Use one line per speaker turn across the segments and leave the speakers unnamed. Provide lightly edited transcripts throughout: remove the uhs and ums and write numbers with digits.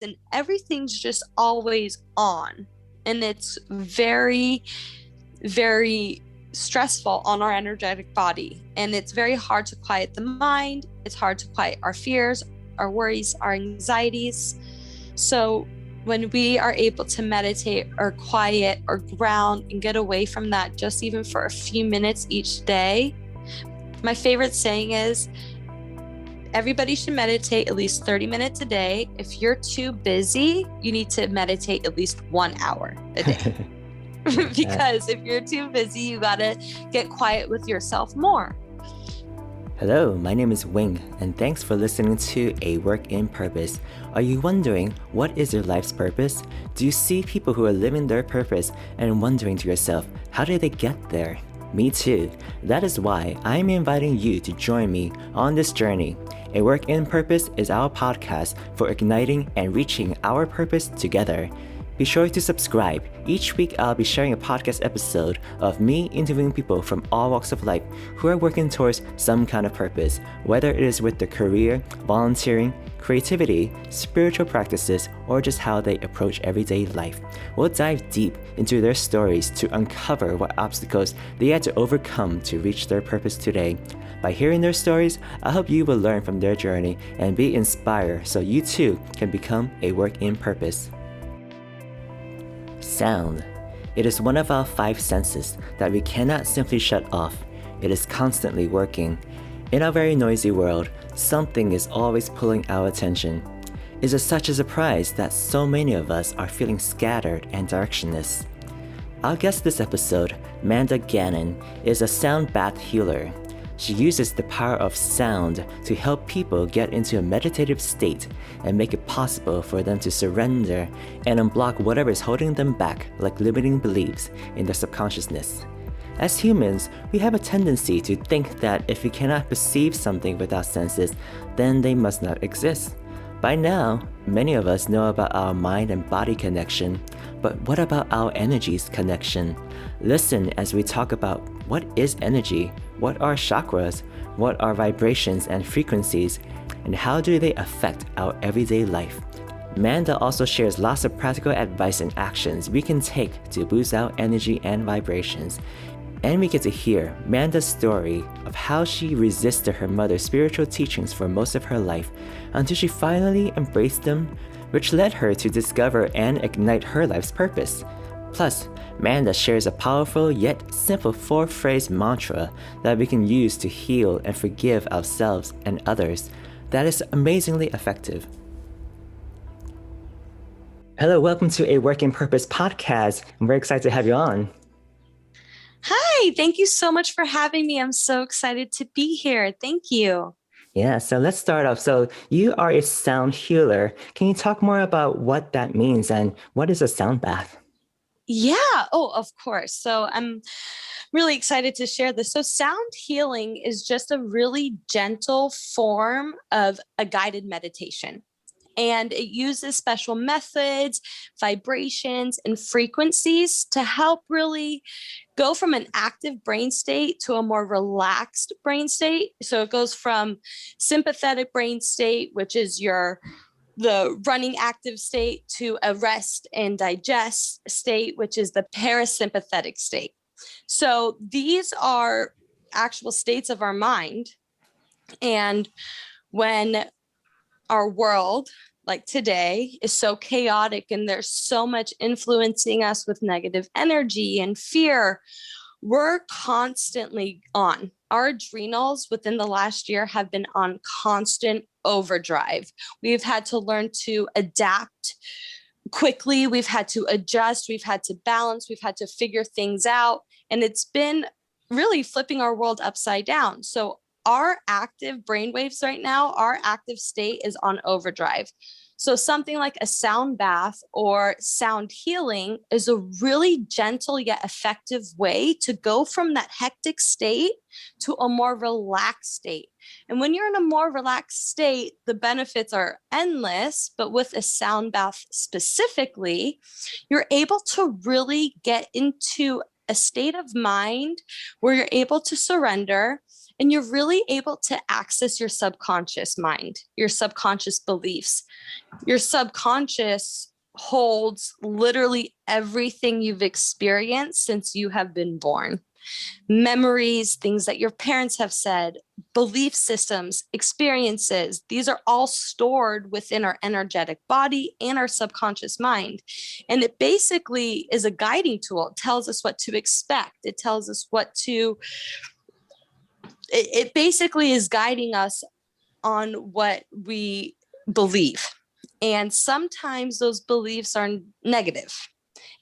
and everything's just always on. And it's very, very stressful on our energetic body. And it's very hard to quiet the mind. It's hard to quiet our fears, our worries, our anxieties. So when we are able to meditate or quiet or ground and get away from that, just even for a few minutes each day, my favorite saying is, everybody should meditate at least 30 minutes a day. If you're too busy, you need to meditate at least 1 hour a day. Because if you're too busy, you gotta get quiet with yourself more.
Hello, my name is Wing, and thanks for listening to A Work in Purpose. Are you wondering, what is your life's purpose? Do you see people who are living their purpose and wondering to yourself, how did they get there? Me too. That is why I'm inviting you to join me on this journey. A Work in Purpose is our podcast for igniting and reaching our purpose together. Be sure to subscribe. Each week I'll be sharing a podcast episode of me interviewing people from all walks of life who are working towards some kind of purpose, whether it is with their career, volunteering, creativity, spiritual practices, or just how they approach everyday life. We'll dive deep into their stories to uncover what obstacles they had to overcome to reach their purpose today. By hearing their stories, I hope you will learn from their journey and be inspired so you too can become a work in purpose. Sound. It is one of our 5 senses that we cannot simply shut off. It is constantly working. In our very noisy world, something is always pulling our attention. Is it such a surprise that so many of us are feeling scattered and directionless? Our guest this episode, Manda Gannon, is a sound bath healer. She uses the power of sound to help people get into a meditative state and make it possible for them to surrender and unblock whatever is holding them back, like limiting beliefs in their subconsciousness. As humans, we have a tendency to think that if we cannot perceive something with our senses, then they must not exist. By now, many of us know about our mind and body connection, but what about our energies connection? Listen as we talk about what is energy, what are chakras, what are vibrations and frequencies, and how do they affect our everyday life. Manda also shares lots of practical advice and actions we can take to boost our energy and vibrations. And we get to hear Manda's story of how she resisted her mother's spiritual teachings for most of her life until she finally embraced them, which led her to discover and ignite her life's purpose. Plus, Manda shares a powerful yet simple 4-phrase mantra that we can use to heal and forgive ourselves and others that is amazingly effective. Hello, welcome to A Work in Purpose podcast. I'm very excited to have you on.
Hi, thank you so much for having me. I'm so excited to be here. Thank you.
Yeah, so let's start off. So you are a sound healer. Can you talk more about what that means and what is a sound bath?
Yeah. Oh, of course. So I'm really excited to share this. So sound healing is just a really gentle form of a guided meditation. And it uses special methods, vibrations, and frequencies to help really go from an active brain state to a more relaxed brain state. So it goes from sympathetic brain state, which is the running active state, to a rest and digest state, which is the parasympathetic state. So these are actual states of our mind. And when our world, like today, is so chaotic and there's so much influencing us with negative energy and fear, we're constantly on. Our adrenals within the last year have been on constant overdrive. We've had to learn to adapt quickly. We've had to adjust. We've had to balance. We've had to figure things out. And it's been really flipping our world upside down. So our active brainwaves right now, our active state is on overdrive. So something like a sound bath or sound healing is a really gentle yet effective way to go from that hectic state to a more relaxed state. And when you're in a more relaxed state, the benefits are endless, but with a sound bath specifically, you're able to really get into a state of mind where you're able to surrender and you're really able to access your subconscious mind, your subconscious beliefs. Your subconscious holds literally everything you've experienced since you have been born. Memories, things that your parents have said, belief systems, experiences, these are all stored within our energetic body and our subconscious mind. And it basically is a guiding tool. It tells us what to expect. It tells us it basically is guiding us on what we believe. And sometimes those beliefs are negative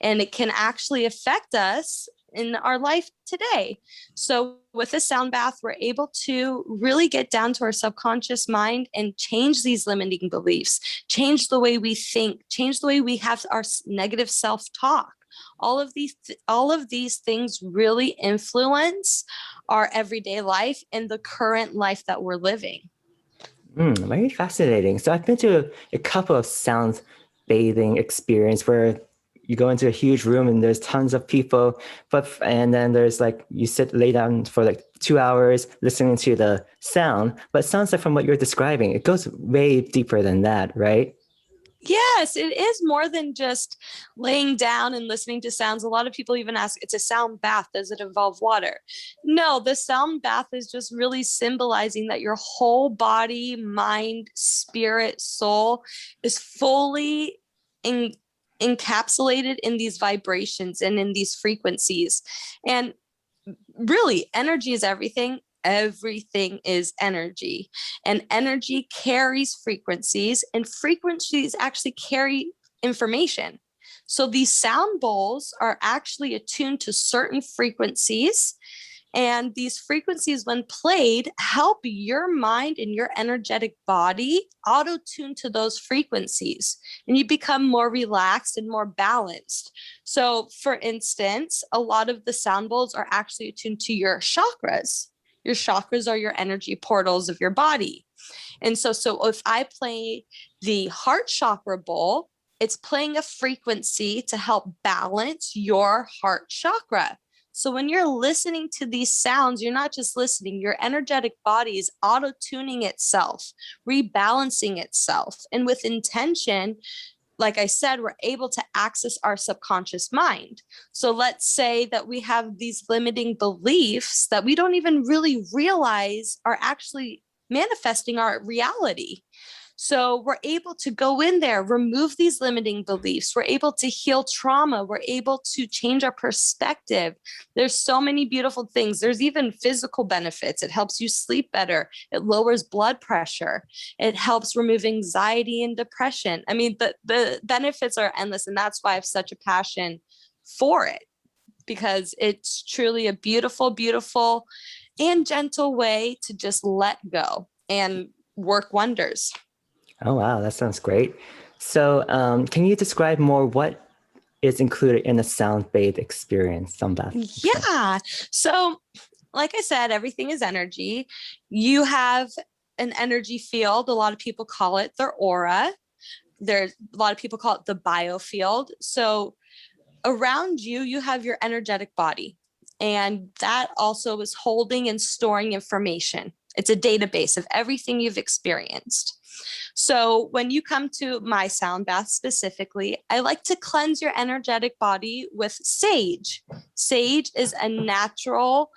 and it can actually affect us in our life today. So with a sound bath, we're able to really get down to our subconscious mind and change these limiting beliefs, change the way we think, change the way we have our negative self-talk. All of these things really influence our everyday life and the current life that we're living.
Very fascinating. So I've been to a couple of sound bathing experience where you go into a huge room and there's tons of people, and then there's like you lay down for like 2 hours listening to the sound. But it sounds like from what you're describing, it goes way deeper than that, right?
Yes, it is more than just laying down and listening to sounds. A lot of people even ask, it's a sound bath. Does it involve water? No, the sound bath is just really symbolizing that your whole body, mind, spirit, soul is fully encapsulated in these vibrations and in these frequencies. And really, energy is everything. Everything is energy, and energy carries frequencies, and frequencies actually carry information. So these sound bowls are actually attuned to certain frequencies, and these frequencies, when played, help your mind and your energetic body auto tune to those frequencies, and you become more relaxed and more balanced. So, for instance, a lot of the sound bowls are actually attuned to your chakras. Your chakras are your energy portals of your body. And so if I play the heart chakra bowl, it's playing a frequency to help balance your heart chakra. So when you're listening to these sounds, you're not just listening, your energetic body is auto-tuning itself, rebalancing itself. And with intention, like I said, we're able to access our subconscious mind. So let's say that we have these limiting beliefs that we don't even really realize are actually manifesting our reality. So we're able to go in there, remove these limiting beliefs. We're able to heal trauma. We're able to change our perspective. There's so many beautiful things. There's even physical benefits. It helps you sleep better. It lowers blood pressure. It helps remove anxiety and depression. I mean, the benefits are endless, and that's why I have such a passion for it, because it's truly a beautiful, beautiful and gentle way to just let go and work wonders.
Oh, wow. That sounds great. So can you describe more what is included in a sound bath experience, sound bath?
Yeah. So, like I said, everything is energy. You have an energy field. A lot of people call it their aura. There's a lot of people call it the biofield. So around you, you have your energetic body, and that also is holding and storing information. It's a database of everything you've experienced. So when you come to my sound bath specifically, I like to cleanse your energetic body with sage. Sage is a natural,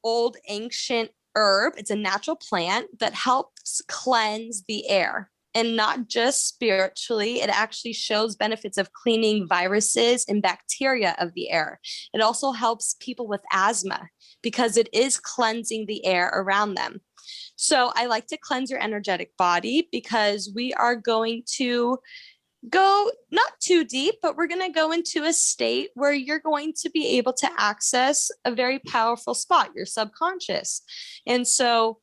old ancient herb. It's a natural plant that helps cleanse the air. And not just spiritually, it actually shows benefits of cleaning viruses and bacteria of the air. It also helps people with asthma because it is cleansing the air around them. So I like to cleanse your energetic body because we are going to go not too deep, but we're going to go into a state where you're going to be able to access a very powerful spot, your subconscious. And so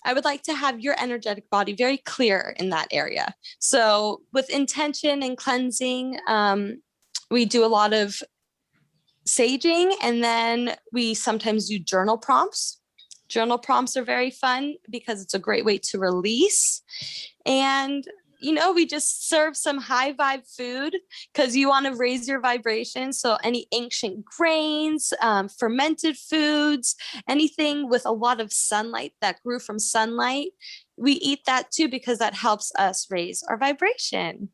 I would like to have your energetic body very clear in that area. So with intention and cleansing, we do a lot of saging, and then we sometimes do journal prompts. Journal prompts are very fun because it's a great way to release. And we just serve some high vibe food because you want to raise your vibration. So any ancient grains, fermented foods, anything with a lot of sunlight that grew from sunlight, we eat that too because that helps us raise our vibration.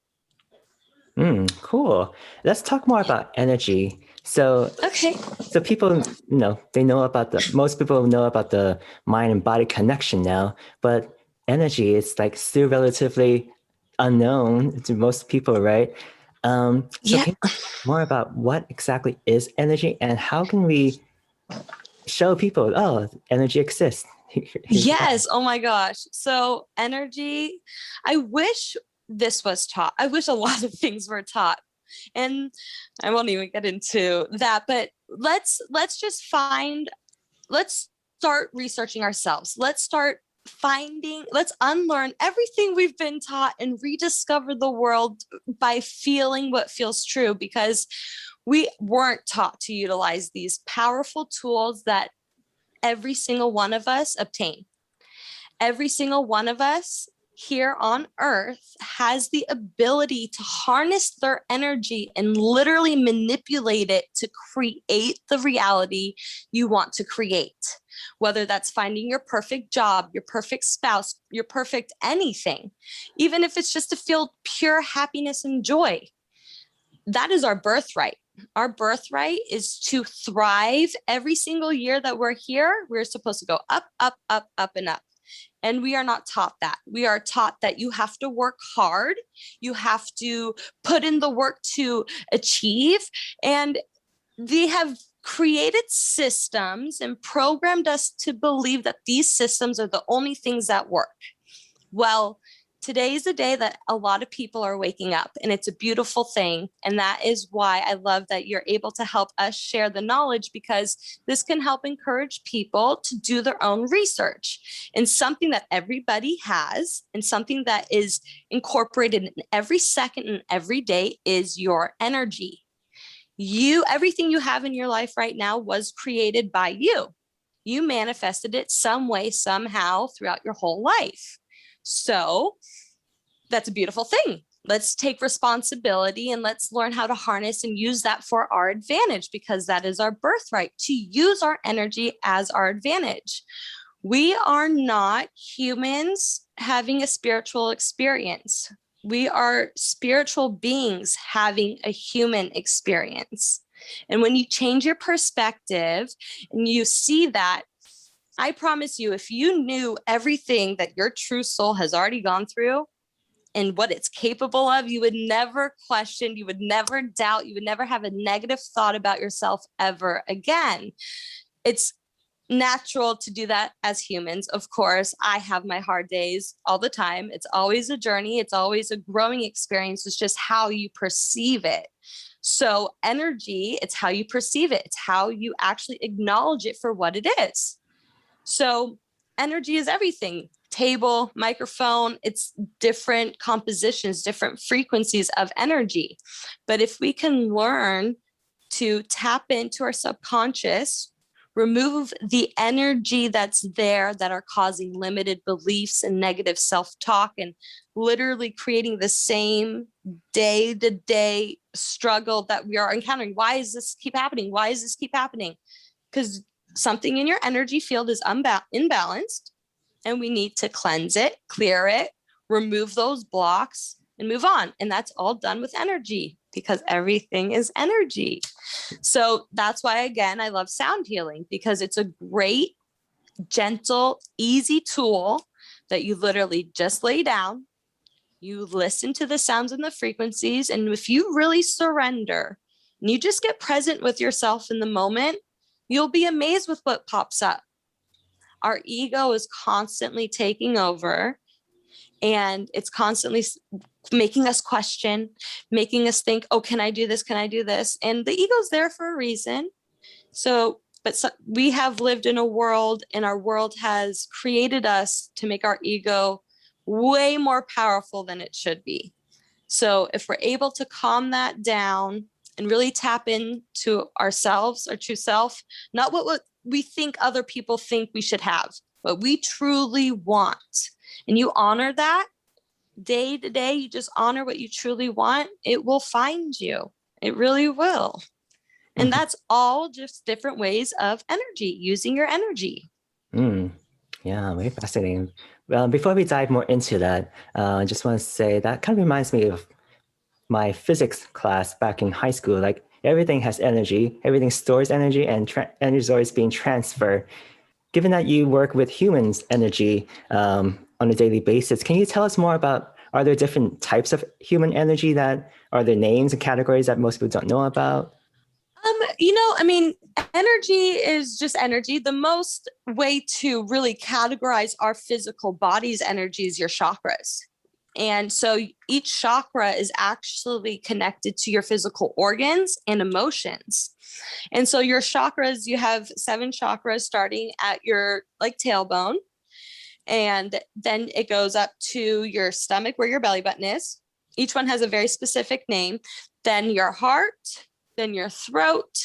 Cool. Let's talk more about energy. So,
Okay.
so people, they know about most people know about the mind and body connection now, but energy is like still relatively unknown to most people, right? So
Yeah.
can you talk more about what exactly is energy and how can we show people, oh, energy exists? Here's why.
Yes. Oh my gosh. So energy, I wish this was taught. I wish a lot of things were taught. And I won't even get into that, but let's start researching ourselves. Let's unlearn everything we've been taught and rediscover the world by feeling what feels true, because we weren't taught to utilize these powerful tools that every single one of us obtain. Every single one of us here on earth has the ability to harness their energy and literally manipulate it to create the reality you want to create. Whether that's finding your perfect job, your perfect spouse, your perfect anything, even if it's just to feel pure happiness and joy. That is our birthright. Our birthright is to thrive. Every single year that we're here, we're supposed to go up, up, up, up, and up. And we are not taught that. We are taught that you have to work hard. You have to put in the work to achieve. And they have created systems and programmed us to believe that these systems are the only things that work. Well, today is a day that a lot of people are waking up, and it's a beautiful thing. And that is why I love that you're able to help us share the knowledge, because this can help encourage people to do their own research. And something that everybody has and something that is incorporated in every second and every day is your energy. Everything you have in your life right now was created by you. You manifested it some way, somehow throughout your whole life. So that's a beautiful thing. Let's take responsibility and let's learn how to harness and use that for our advantage, because that is our birthright, to use our energy as our advantage. We are not humans having a spiritual experience. We are spiritual beings having a human experience. And when you change your perspective and you see that, I promise you, if you knew everything that your true soul has already gone through and what it's capable of, you would never question, you would never doubt, you would never have a negative thought about yourself ever again. It's natural to do that as humans. Of course, I have my hard days all the time. It's always a journey. It's always a growing experience. It's just how you perceive it. So energy, it's how you perceive it. It's how you actually acknowledge it for what it is. So energy is everything. Table, microphone, it's different compositions, different frequencies of energy. But if we can learn to tap into our subconscious, remove the energy that's there that are causing limited beliefs and negative self-talk and literally creating the same day-to-day struggle that we are encountering. Why does this keep happening? Why does this keep happening? Because something in your energy field is imbalanced, and we need to cleanse it, clear it, remove those blocks, and move on. And that's all done with energy, because everything is energy. So that's why, again, I love sound healing, because it's a great, gentle, easy tool that you literally just lay down. You listen to the sounds and the frequencies. And if you really surrender and you just get present with yourself in the moment, you'll be amazed with what pops up. Our ego is constantly taking over, and it's constantly making us question, making us think, oh, can I do this? Can I do this? And the ego's there for a reason. But we have lived in a world, and our world has created us to make our ego way more powerful than it should be. So if we're able to calm that down and really tap into ourselves, our true self, not what we think other people think we should have, what we truly want, and you honor that, day to day, you just honor what you truly want, it will find you. It really will. And that's all just different ways of energy, using your energy.
Yeah, very fascinating. Well, before we dive more into that, I just want to say that kind of reminds me of my physics class back in high school. Like everything has energy, everything stores energy, and energy is always being transferred. Given that you work with humans' energy on a daily basis, can you tell us more about, are there different types of human energy that, are there names and categories that most people don't know about?
I mean, energy is just energy. The most way to really categorize our physical body's energy is your chakras. And so each chakra is actually connected to your physical organs and emotions. And so your chakras, you have 7 chakras starting at your like tailbone. And then it goes up to your stomach where your belly button is. Each one has a very specific name. Then your heart, then your throat,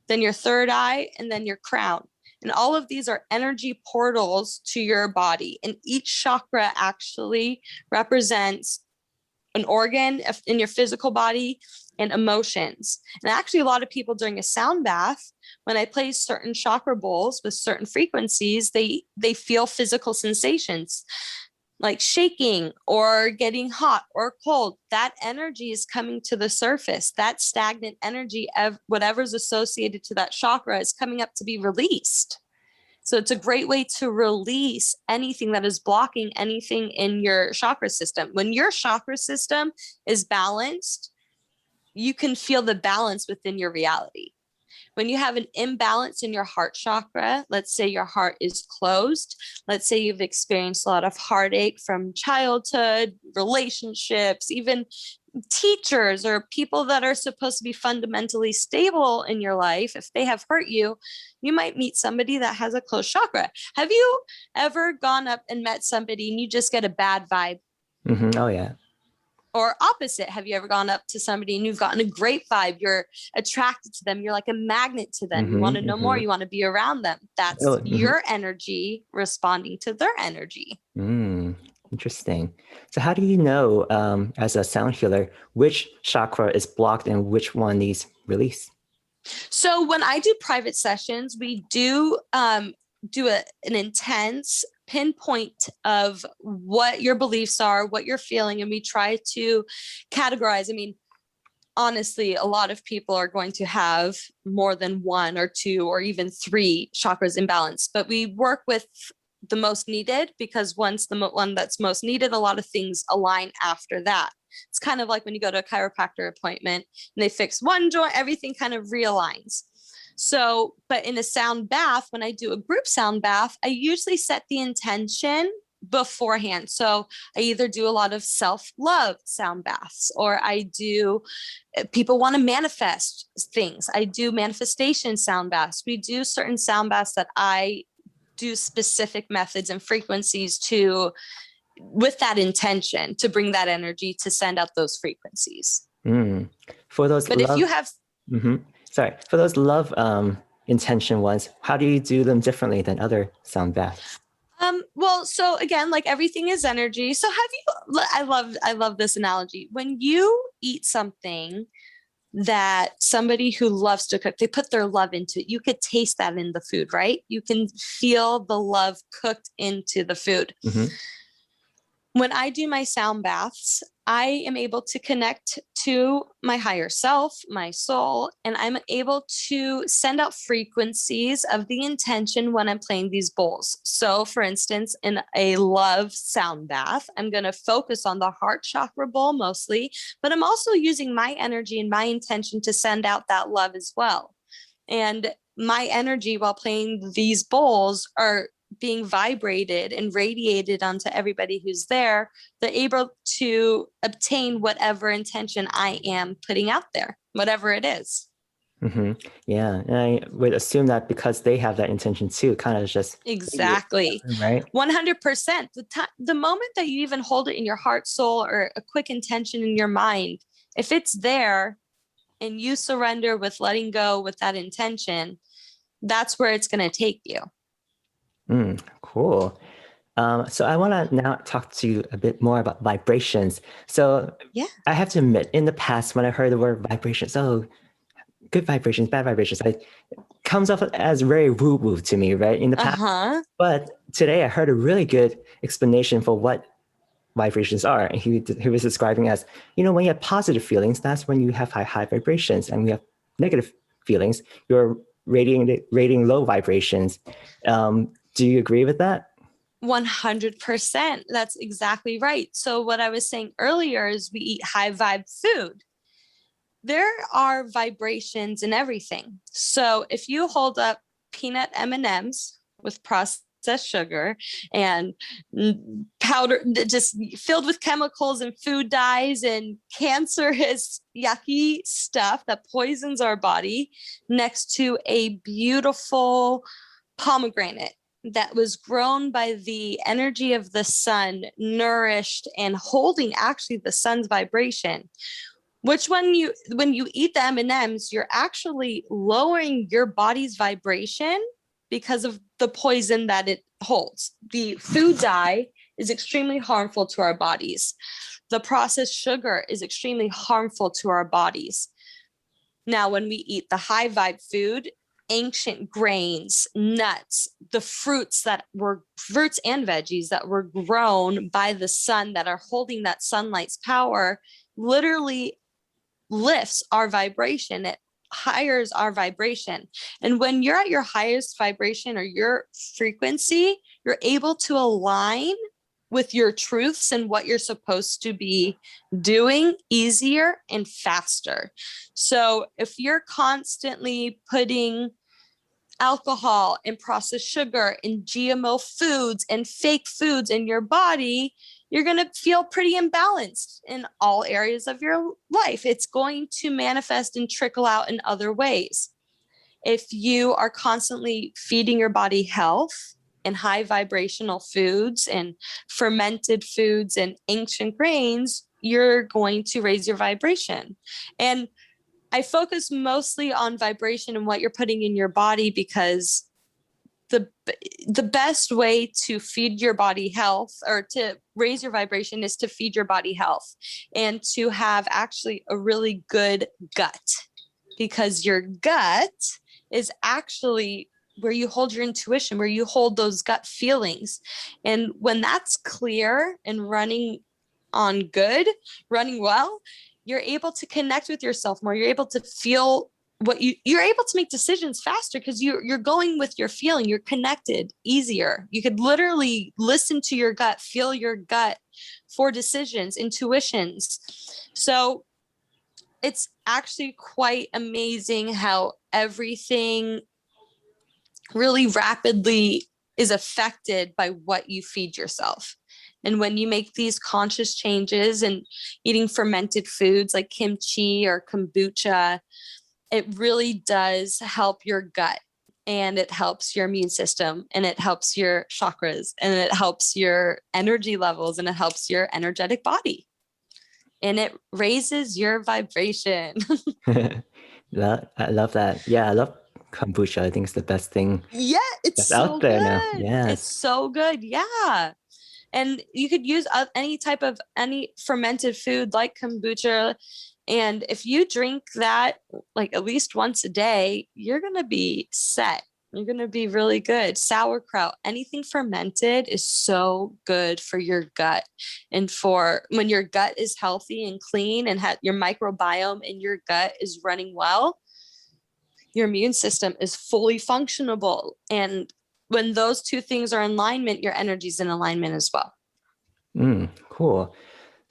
then your third eye, and then your crown. And all of these are energy portals to your body. And each chakra actually represents an organ in your physical body and emotions. And actually, a lot of people during a sound bath, when I play certain chakra bowls with certain frequencies, they feel physical sensations like shaking or getting hot or cold. That energy is coming to the surface. That stagnant energy of whatever's associated to that chakra is coming up to be released. So it's a great way to release anything that is blocking anything in your chakra system. When your chakra system is balanced, you can feel the balance within your reality. When you have an imbalance in your heart chakra, let's say your heart is closed, let's say you've experienced a lot of heartache from childhood, relationships, even teachers or people that are supposed to be fundamentally stable in your life, if they have hurt you, you might meet somebody that has a closed chakra. Have you ever gone up and met somebody and you just get a bad vibe?
Oh, yeah.
Or opposite, have you ever gone up to somebody and you've gotten a great vibe? You're attracted to them. You're like a magnet to them. You want to know more. You want to be around them. That's your energy responding to their energy.
Interesting. So how do you know, as a sound healer, which chakra is blocked and which one needs release?
So when I do private sessions, we do an intense pinpoint of what your beliefs are, what you're feeling, and we try to categorize. I mean, honestly, a lot of people are going to have more than 1 or 2 or even 3 chakras imbalance, but we work with the most needed, because once the one that's most needed, a lot of things align after that. It's kind of like when you go to a chiropractor appointment and they fix one joint, everything kind of realigns. So, but in a sound bath, when I do a group sound bath, I usually set the intention beforehand. So I either do a lot of self-love sound baths, or I do, people want to manifest things. I do manifestation sound baths. We do certain sound baths that I do specific methods and frequencies to, with that intention to bring that energy to send out those frequencies.
For those,
but if you have,
for those love intention ones, how do you do them differently than other sound baths?
Well, so again, like everything is energy. So I love this analogy. When you eat something that somebody who loves to cook, they put their love into it. You could taste that in the food, right? You can feel the love cooked into the food. When I do my sound baths, I am able to connect to my higher self, my soul, and I'm able to send out frequencies of the intention when I'm playing these bowls. So for instance, in a love sound bath, I'm going to focus on the heart chakra bowl mostly, but I'm also using my energy and my intention to send out that love as well. And my energy while playing these bowls are being vibrated and radiated onto everybody who's there. They're able to obtain whatever intention I am putting out there, whatever it is.
Yeah, and I would assume that because they have that intention too, kind of just
exactly
right.
100%. The moment that you even hold it in your heart, soul, or a quick intention in your mind, if it's there and you surrender with letting go with that intention, that's where it's going to take you.
Cool. So I want to now talk to you a bit more about vibrations. So
Yeah.
I have to admit, in the past, when I heard the word vibrations, oh, good vibrations, bad vibrations, it comes off as very woo-woo to me, right? In the past.
Uh-huh.
But today I heard a really good explanation for what vibrations are. And he was describing as, when you have positive feelings, that's when you have high vibrations. And we have negative feelings, you're radiating low vibrations. Do you agree with that?
100%. That's exactly right. So what I was saying earlier is we eat high vibe food. There are vibrations in everything. So if you hold up peanut M&Ms with processed sugar and powder just filled with chemicals and food dyes and cancerous yucky stuff that poisons our body next to a beautiful pomegranate that was grown by the energy of the sun, nourished and holding actually the sun's vibration, which when you eat the M&Ms, you're actually lowering your body's vibration because of the poison that it holds. The food dye is extremely harmful to our bodies. The processed sugar is extremely harmful to our bodies. Now, when we eat the high vibe food, ancient grains, nuts, the fruits and veggies that were grown by the sun that are holding that sunlight's power, literally lifts our vibration. It higher our vibration. And when you're at your highest vibration or your frequency, you're able to align with your truths and what you're supposed to be doing easier and faster. So if you're constantly putting alcohol and processed sugar and GMO foods and fake foods in your body, you're going to feel pretty imbalanced in all areas of your life. It's going to manifest and trickle out in other ways. If you are constantly feeding your body health and high vibrational foods and fermented foods and ancient grains, you're going to raise your vibration. And I focus mostly on vibration and what you're putting in your body because the best way to feed your body health or to raise your vibration is to feed your body health and to have actually a really good gut, because your gut is actually where you hold your intuition, where you hold those gut feelings. And when that's clear and running well, you're able to connect with yourself more. You're able to feel you're able to make decisions faster because you're going with your feeling. You're connected easier. You could literally listen to your gut, feel your gut for decisions, intuitions. So it's actually quite amazing how everything really rapidly is affected by what you feed yourself. And when you make these conscious changes and eating fermented foods like kimchi or kombucha, it really does help your gut, and it helps your immune system, and it helps your chakras, and it helps your energy levels, and it helps your energetic body, and it raises your vibration.
I love that. Yeah, I love kombucha. I think it's the best thing
Yeah, it's
that's out
so
there now.
good. It's
Yes.
so good. Yeah. And you could use any fermented food like kombucha. And if you drink that like at least once a day, you're going to be set. You're going to be really good. Sauerkraut, anything fermented is so good for your gut. And for when your gut is healthy and clean and your microbiome in your gut is running well, your immune system is fully functionable. And when those two things are in alignment, your energy's in alignment as well.
Cool.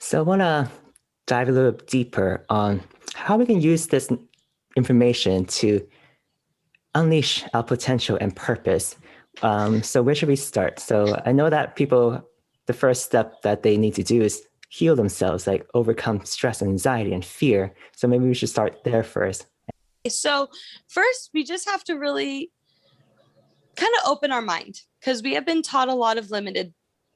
So I want to dive a little deeper on how we can use this information to unleash our potential and purpose. So where should we start? So I know that the first step that they need to do is heal themselves, like overcome stress, anxiety, and fear. So maybe we should start there first.
So first, we just have to really kind of open our mind, because we have been taught a lot of limited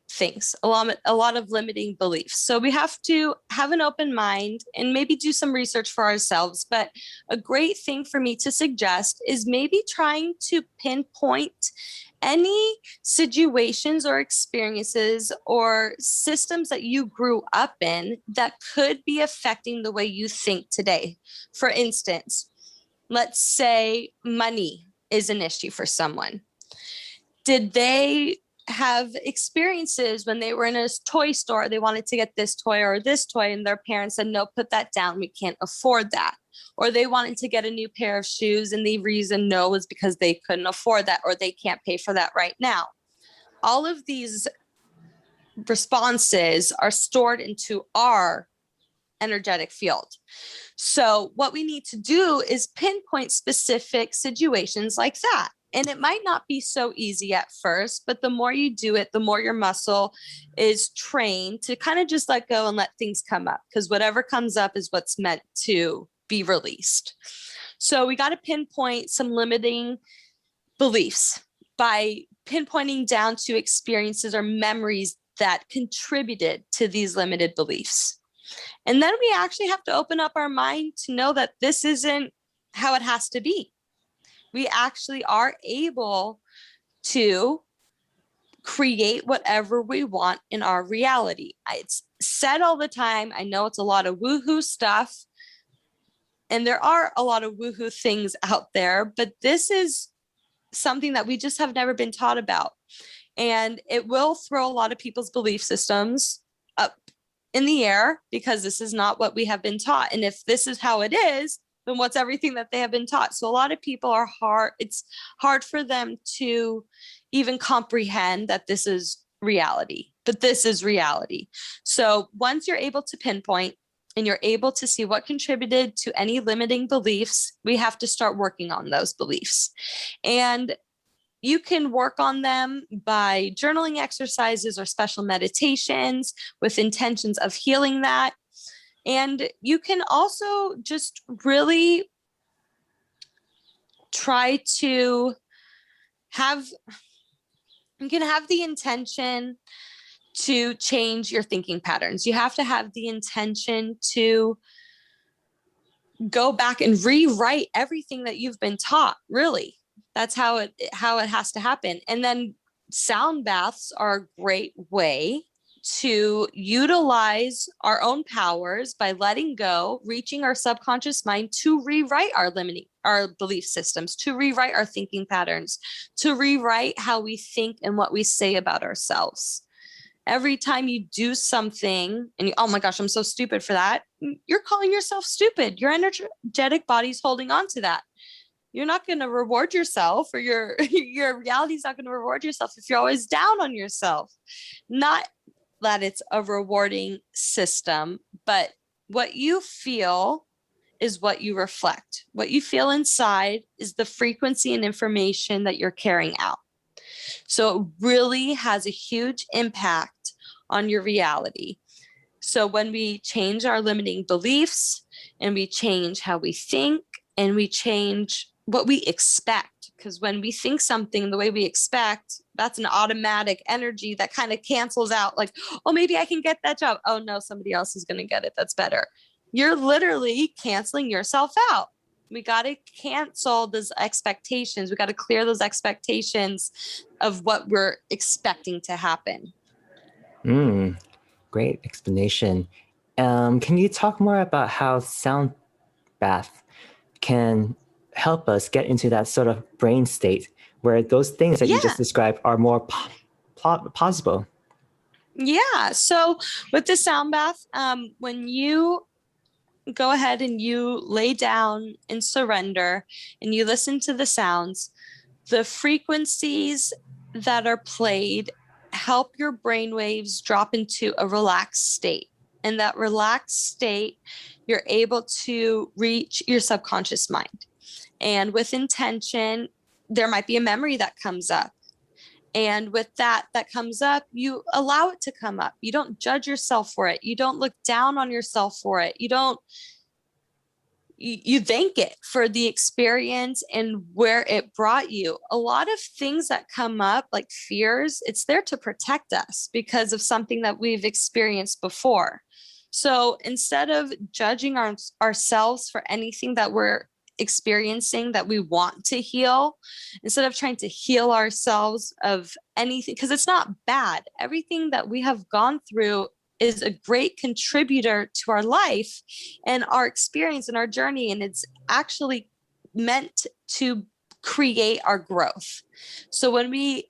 things, a lot of limiting beliefs. So we have to have an open mind and maybe do some research for ourselves. But a great thing for me to suggest is maybe trying to pinpoint any situations or experiences or systems that you grew up in that could be affecting the way you think today. For instance, let's say money is an issue for someone. Did they have experiences when they were in a toy store, they wanted to get this toy or this toy, and their parents said, no, put that down, we can't afford that? Or they wanted to get a new pair of shoes, and the reason no was because they couldn't afford that, or they can't pay for that right now. All of these responses are stored into our energetic field. So what we need to do is pinpoint specific situations like that. And it might not be so easy at first, but the more you do it, the more your muscle is trained to kind of just let go and let things come up, because whatever comes up is what's meant to be released. So we got to pinpoint some limiting beliefs by pinpointing down to experiences or memories that contributed to these limited beliefs. And then we actually have to open up our mind to know that this isn't how it has to be. We actually are able to create whatever we want in our reality. It's said all the time. I know it's a lot of woohoo stuff, and there are a lot of woohoo things out there, but this is something that we just have never been taught about. And it will throw a lot of people's belief systems up in the air, because this is not what we have been taught. And if this is how it is, then what's everything that they have been taught? So a lot of people it's hard for them to even comprehend that this is reality, but this is reality. So once you're able to pinpoint and you're able to see what contributed to any limiting beliefs, we have to start working on those beliefs. And you can work on them by journaling exercises or special meditations with intentions of healing that. And you can also just really try to you can have the intention to change your thinking patterns. You have to have the intention to go back and rewrite everything that you've been taught, really. That's how it has to happen. And then sound baths are a great way to utilize our own powers by letting go, reaching our subconscious mind to rewrite our belief systems, to rewrite our thinking patterns, to rewrite how we think and what we say about ourselves. Every time you do something and oh my gosh, I'm so stupid for that, you're calling yourself stupid. Your energetic body's holding on to that. You're not going to reward yourself, or your reality is not going to reward yourself if you're always down on yourself. Not that it's a rewarding system, but what you feel is what you reflect. What you feel inside is the frequency and information that you're carrying out. So it really has a huge impact on your reality. So when we change our limiting beliefs and we change how we think and we change what we expect, because when we think something the way we expect, that's an automatic energy that kind of cancels out, like, oh, maybe I can get that job. Oh no, somebody else is going to get it. That's better. You're literally canceling yourself out. We got to cancel those expectations. We got to clear those expectations of what we're expecting to happen.
Great explanation. Can you talk more about how sound bath can help us get into that sort of brain state where those things that you just described are more possible?
Yeah. So with the sound bath, when you go ahead and you lay down and surrender and you listen to the sounds, the frequencies that are played help your brain waves drop into a relaxed state. In that relaxed state, you're able to reach your subconscious mind. And with intention, there might be a memory that comes up. And with that comes up, you allow it to come up. You don't judge yourself for it. You don't look down on yourself for it. You thank it for the experience and where it brought you. A lot of things that come up, like fears, it's there to protect us because of something that we've experienced before. So instead of judging ourselves for anything that we're experiencing that we want to heal, instead of trying to heal ourselves of anything, because it's not bad. Everything that we have gone through is a great contributor to our life and our experience and our journey. And it's actually meant to create our growth. So when we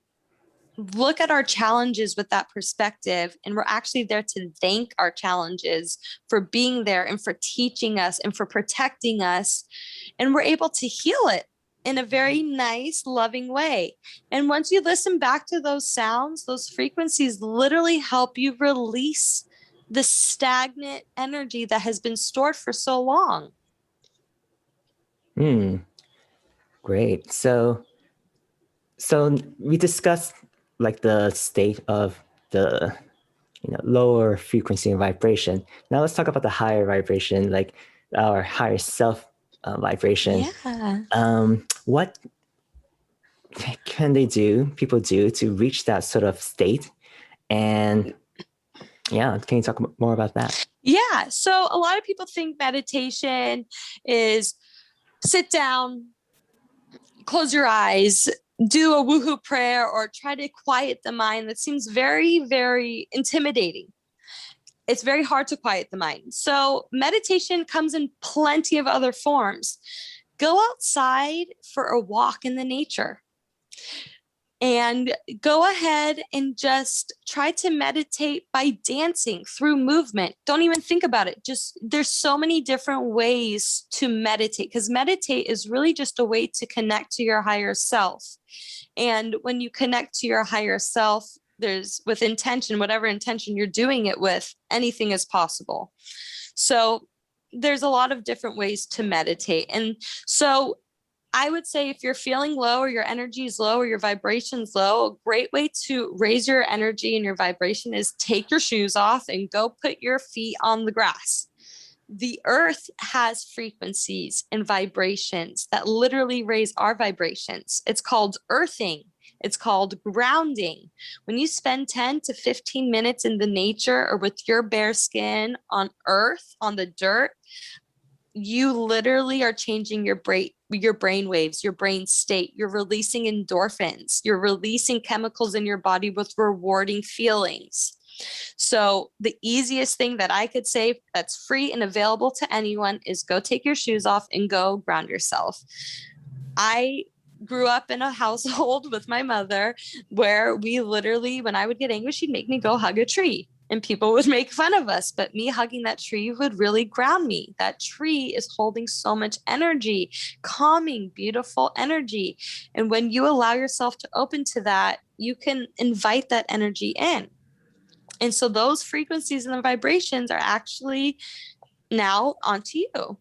look at our challenges with that perspective, and we're actually there to thank our challenges for being there and for teaching us and for protecting us, and we're able to heal it in a very nice, loving way. And once you listen back to those sounds, those frequencies literally help you release the stagnant energy that has been stored for so long.
Great. So we discussed like the state of the lower frequency and vibration. Now let's talk about the higher vibration, like our higher self vibration.
Yeah.
What can people do to reach that sort of state? And yeah, can you talk more about that?
Yeah. So a lot of people think meditation is sit down, close your eyes, do a woohoo prayer, or try to quiet the mind. That seems very, very intimidating. It's very hard to quiet the mind. So meditation comes in plenty of other forms. Go outside for a walk in the nature and go ahead and just try to meditate by dancing through movement. Don't even think about it. Just there's so many different ways to meditate, because meditate is really just a way to connect to your higher self. And when you connect to your higher self, there's with intention, whatever intention you're doing it with, anything is possible. So there's a lot of different ways to meditate. And so I would say if you're feeling low, or your energy is low, or your vibration's low, a great way to raise your energy and your vibration is take your shoes off and go put your feet on the grass. The earth has frequencies and vibrations that literally raise our vibrations. It's called earthing. It's called grounding. When you spend 10 to 15 minutes in the nature or with your bare skin on earth, on the dirt, you literally are changing your brain waves, your brain state. You're releasing endorphins. You're releasing chemicals in your body with rewarding feelings. So the easiest thing that I could say that's free and available to anyone is go take your shoes off and go ground yourself. I grew up in a household with my mother where we literally, when I would get angry, she'd make me go hug a tree. And people would make fun of us, but me hugging that tree would really ground me. That tree is holding so much energy, calming, beautiful energy. And when you allow yourself to open to that, you can invite that energy in. And so those frequencies and the vibrations are actually now onto you.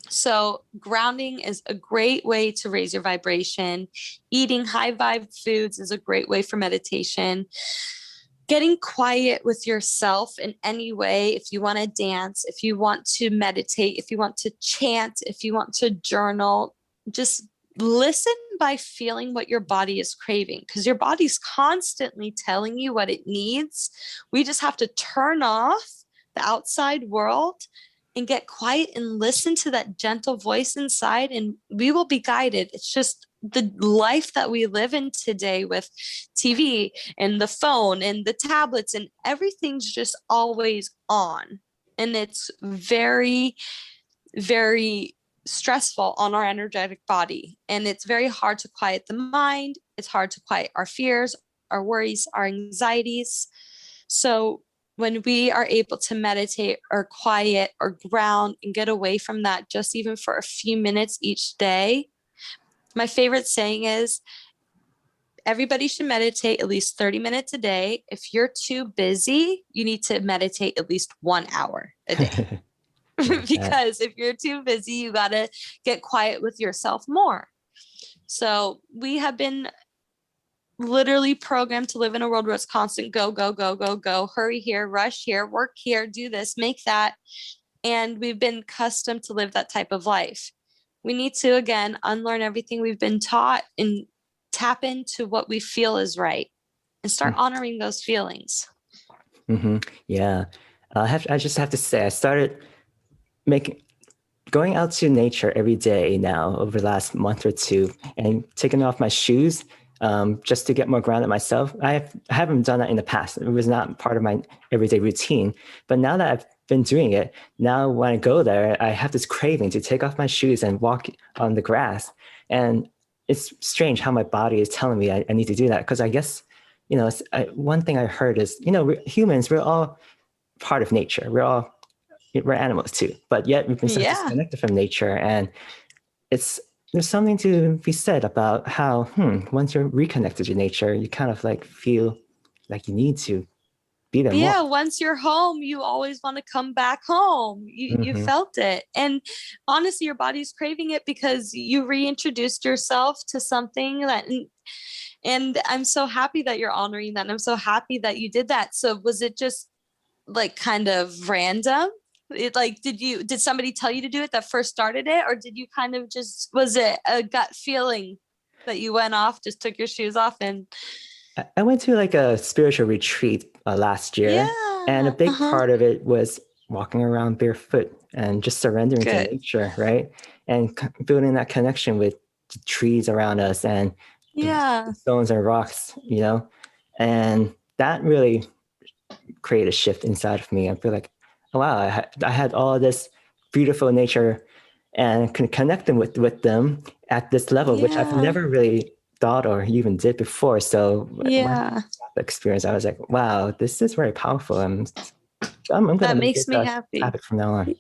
So grounding is a great way to raise your vibration. Eating high vibe foods is a great way for meditation. Getting quiet with yourself in any way, if you want to dance, if you want to meditate, if you want to chant, if you want to journal, just listen by feeling what your body is craving, because your body's constantly telling you what it needs. We just have to turn off the outside world and get quiet and listen to that gentle voice inside, and we will be guided. It's just the life that we live in today with TV and the phone and the tablets, and everything's just always on. And it's very, very stressful on our energetic body. And it's very hard to quiet the mind. It's hard to quiet our fears, our worries, our anxieties. So when we are able to meditate or quiet or ground and get away from that, just even for a few minutes each day, my favorite saying is everybody should meditate at least 30 minutes a day. If you're too busy, you need to meditate at least 1 hour a day. Because if you're too busy, you got to get quiet with yourself more. So we have been literally programmed to live in a world where it's constant go, go, go, go, go, hurry here, rush here, work here, do this, make that. And we've been accustomed to live that type of life. We need to, again, unlearn everything we've been taught and tap into what we feel is right and start honoring those feelings.
Yeah. I just have to say, I started going out to nature every day now over the last month or two and taking off my shoes just to get more grounded myself. I haven't done that in the past. It was not part of my everyday routine. But now that I've been doing it, now when I go there, I have this craving to take off my shoes and walk on the grass. And it's strange how my body is telling me I need to do that, because I guess, one thing I heard is, humans, we're all part of nature. We're animals too, but yet we've been so
Yeah.
disconnected from nature. And there's something to be said about how once you're reconnected to nature, you kind of like feel like you need to be there more.
Yeah, once you're home, you always want to come back home. You felt it. And honestly, your body's craving it because you reintroduced yourself to something and I'm so happy that you're honoring that. And I'm so happy that you did that. So was it just like kind of random? Did somebody tell you to do it that first started it? Or did you kind of was it a gut feeling that you went off, just took your shoes off and
I went to like a spiritual retreat last year, and a
yeah,
big part of it was walking around barefoot and just surrendering to
good.
nature, right? And building that connection with the trees around us and
Yeah.
the stones and rocks, and that really created a shift inside of me. I feel like, oh, wow, I had all this beautiful nature and can connect them with them at this level, which I've
Yeah.
never really thought or even did before. So when I
Yeah.
had that experience, I was like, wow, this is very powerful. I'm going to
That
make
makes
it
me
a
happy.
habit from now on.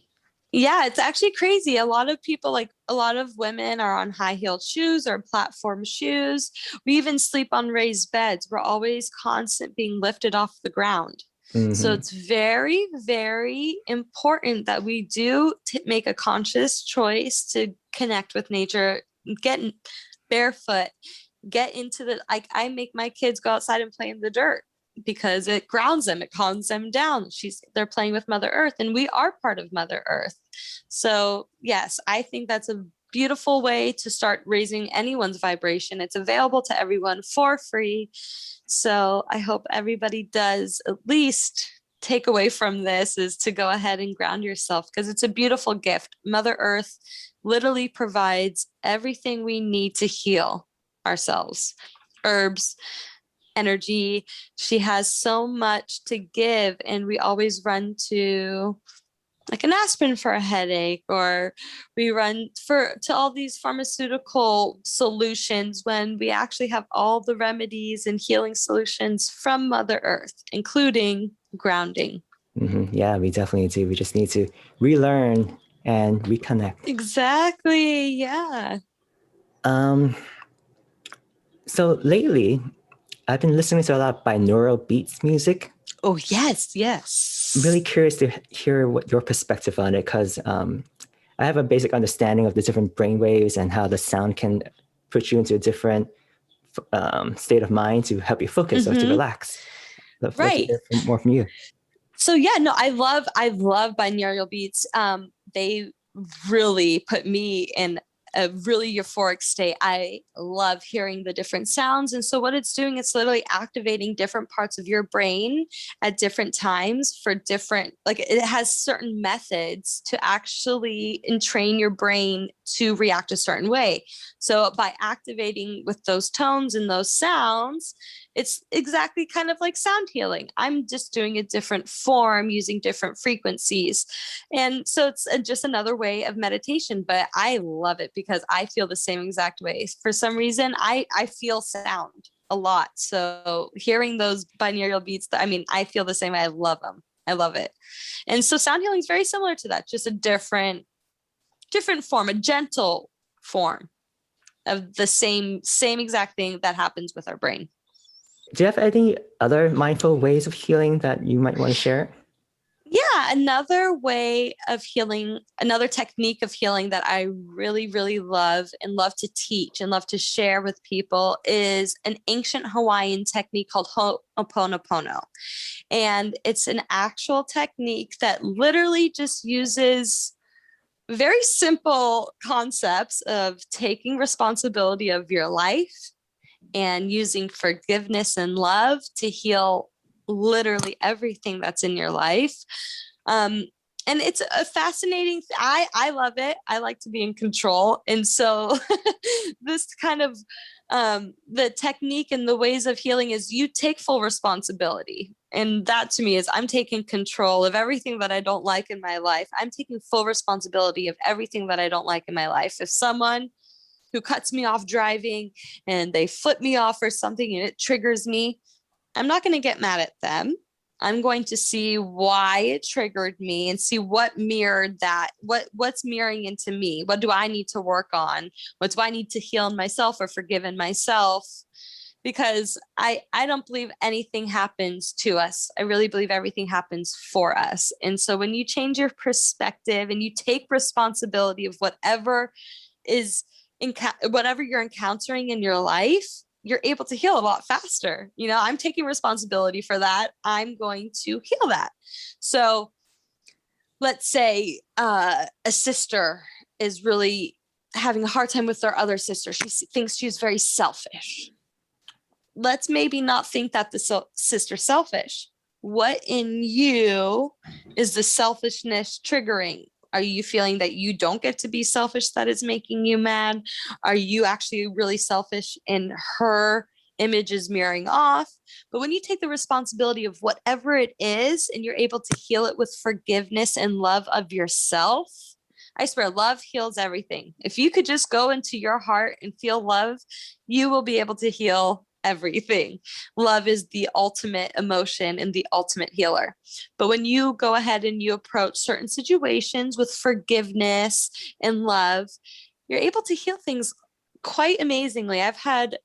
Yeah, it's actually crazy. A lot of people, like a lot of women, are on high-heeled shoes or platform shoes. We even sleep on raised beds. We're always constant being lifted off the ground. So
Mm-hmm.
it's very, very important that we do make a conscious choice to connect with nature, get barefoot, get into like I make my kids go outside and play in the dirt because it grounds them, it calms them down. They're playing with Mother Earth, and we are part of Mother Earth. So yes, I think that's a beautiful way to start raising anyone's vibration. It's available to everyone for free. So I hope everybody does at least take away from this is to go ahead and ground yourself, because it's a beautiful gift. Mother Earth literally provides everything we need to heal ourselves. Herbs, energy. She has so much to give, and we always run to like an aspirin for a headache, or we run to all these pharmaceutical solutions when we actually have all the remedies and healing solutions from Mother Earth, including grounding.
Mm-hmm. Yeah, we definitely do. We just need to relearn and reconnect.
Exactly. Yeah.
Um, so lately, I've been listening to a lot of binaural beats music.
Oh, yes.
I'm really
Yes.
curious to hear what your perspective on it, because I have a basic understanding of the different brain waves and how the sound can put you into a different state of mind to help you focus or to
Mm-hmm.
relax. I'd love to
Right.
hear more from you.
So yeah, no, I love binaural beats. They really put me in a really euphoric state. I love hearing the different sounds. And so what it's doing, it's literally activating different parts of your brain at different times for different, like it has certain methods to actually entrain your brain to react a certain way. So by activating with those tones and those sounds, it's exactly kind of like sound healing. I'm just doing a different form using different frequencies. And so it's just another way of meditation, but I love it because I feel the same exact way. For some reason, I feel sound a lot. So hearing those binaural beats, I feel the same way. I love them. I love it. And so sound healing is very similar to that, just a different form, a gentle form of the same exact thing that happens with our brain.
Do you have any other mindful ways of healing that you might want to share?
Yeah, another way of healing, another technique of healing that I really, really love and love to teach and love to share with people is an ancient Hawaiian technique called Ho'oponopono. And it's an actual technique that literally just uses very simple concepts of taking responsibility of your life and using forgiveness and love to heal literally everything that's in your life. Um, And it's a fascinating, I love it. I like to be in control. And so this kind of, the technique and the ways of healing is you take full responsibility. And that to me is I'm taking control of everything that I don't like in my life. I'm taking full responsibility of everything that I don't like in my life. If someone who cuts me off driving and they flip me off or something and it triggers me, I'm not going to get mad at them. I'm going to see why it triggered me and see what mirrored that, what's mirroring into me. What do I need to work on? What do I need to heal in myself or forgive in myself? Because I don't believe anything happens to us. I really believe everything happens for us. And so when you change your perspective and you take responsibility of whatever is whatever you're encountering in your life, you're able to heal a lot faster. You know, I'm taking responsibility for that. I'm going to heal that. So let's say a sister is really having a hard time with their other sister. She thinks she's very selfish. Let's maybe not think that the sister's selfish. What in you is the selfishness triggering? Are you feeling that you don't get to be selfish that is making you mad? Are you actually really selfish and her image is mirroring off? But when you take the responsibility of whatever it is and you're able to heal it with forgiveness and love of yourself, I swear love heals everything. If you could just go into your heart and feel love, you will be able to heal everything. Love is the ultimate emotion and the ultimate healer. But when you go ahead and you approach certain situations with forgiveness and love, you're able to heal things quite amazingly. I've had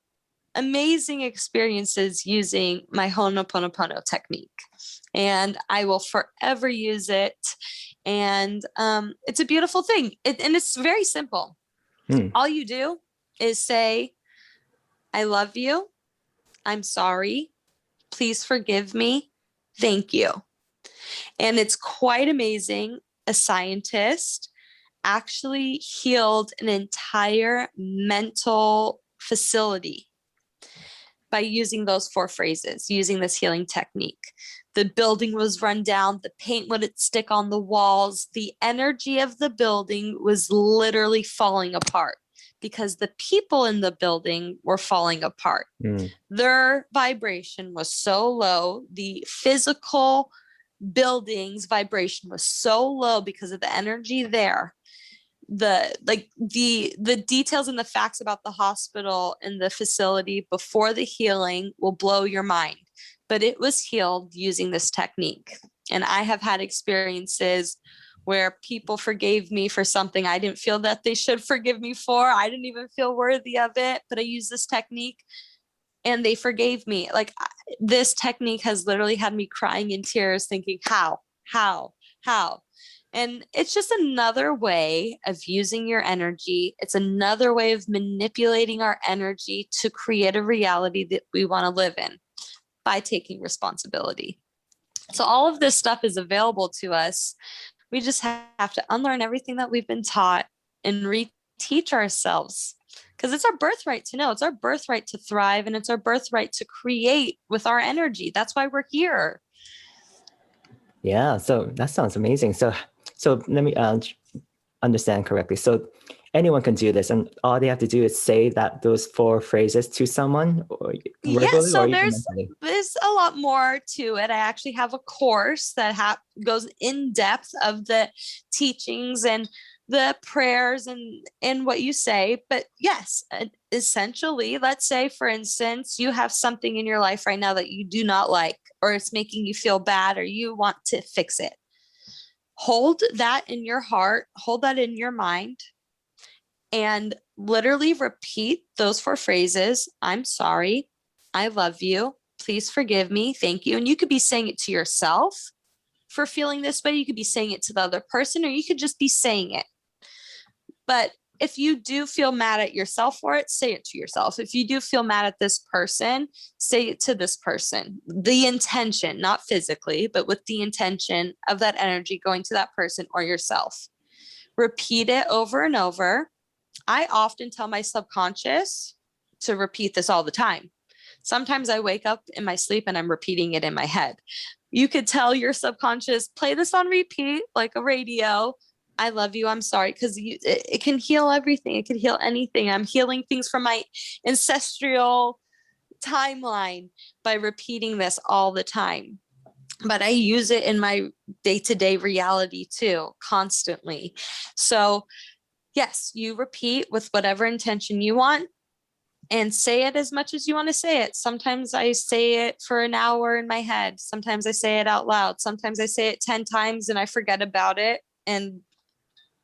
amazing experiences using my Ho'oponopono technique, and I will forever use it. And it's a beautiful thing. And it's very simple. All you do is say, I love you. I'm sorry. Please forgive me. Thank you. And it's quite amazing. A scientist actually healed an entire mental facility by using those 4 phrases, using this healing technique. The building was run down, the paint wouldn't stick on the walls, the energy of the building was literally falling apart because the people in the building were falling apart. Their vibration was so low, the physical building's vibration was so low because of the energy there. The details and the facts about the hospital and the facility before the healing will blow your mind, but it was healed using this technique. And I have had experiences where people forgave me for something I didn't feel that they should forgive me for. I didn't even feel worthy of it, but I used this technique and they forgave me. Like, this technique has literally had me crying in tears thinking, how? And it's just another way of using your energy. It's another way of manipulating our energy to create a reality that we want to live in by taking responsibility. So all of this stuff is available to us. We just have to unlearn everything that we've been taught and reteach ourselves, because it's our birthright to know. It's our birthright to thrive, and it's our birthright to create with our energy. That's why we're here.
Yeah, so that sounds amazing. So let me understand correctly. So anyone can do this, and all they have to do is say those 4 phrases to someone, or verbally,
so
or even mentally.
There's a lot more to it. I actually have a course that goes in depth of the teachings and the prayers and what you say. But yes, essentially, let's say, for instance, you have something in your life right now that you do not like, or it's making you feel bad, or you want to fix it. Hold that in your heart, hold that in your mind, and literally repeat those 4 phrases. I'm sorry. I love you. Please forgive me. Thank you. And you could be saying it to yourself for feeling this way. You could be saying it to the other person, or you could just be saying it. But if you do feel mad at yourself for it, say it to yourself. If you do feel mad at this person, say it to this person. The intention, not physically, but with the intention of that energy going to that person or yourself. Repeat it over and over. I often tell my subconscious to repeat this all the time. Sometimes I wake up in my sleep and I'm repeating it in my head. You could tell your subconscious, play this on repeat, like a radio. I love you. I'm sorry. Because it can heal everything. It can heal anything. I'm healing things from my ancestral timeline by repeating this all the time. But I use it in my day-to-day reality too, constantly. So yes, you repeat with whatever intention you want and say it as much as you want to say it. Sometimes I say it for an hour in my head. Sometimes I say it out loud. Sometimes I say it 10 times and I forget about it.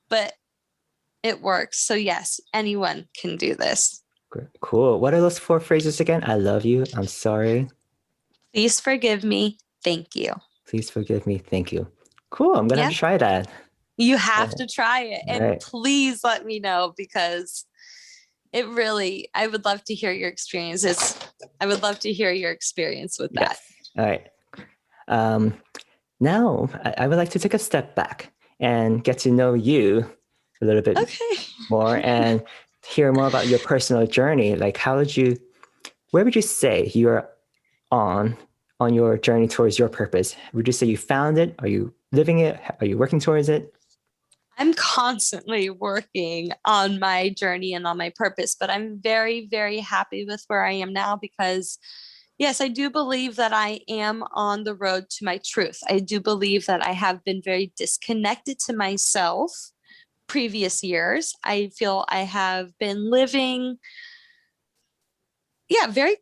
But it works. So yes, anyone can do this.
Cool. What are those 4 phrases again? I love you. I'm sorry.
Please forgive me. Thank you.
Please forgive me. Thank you. Cool. I'm going to have
Yep.
to try that.
You have to try it. And
right.
Please let me know, because I would love to hear your experiences. I would love to hear your experience with that.
All right. Now I would like to take a step back and get to know you a little bit more and hear more about your personal journey. Like, where would you say you're on your journey towards your purpose? Would you say you found it? Are you living it? Are you working towards it?
I'm constantly working on my journey and on my purpose, but I'm very, very happy with where I am now, because yes, I do believe that I am on the road to my truth. I do believe that I have been very disconnected to myself previous years. I feel I have been living very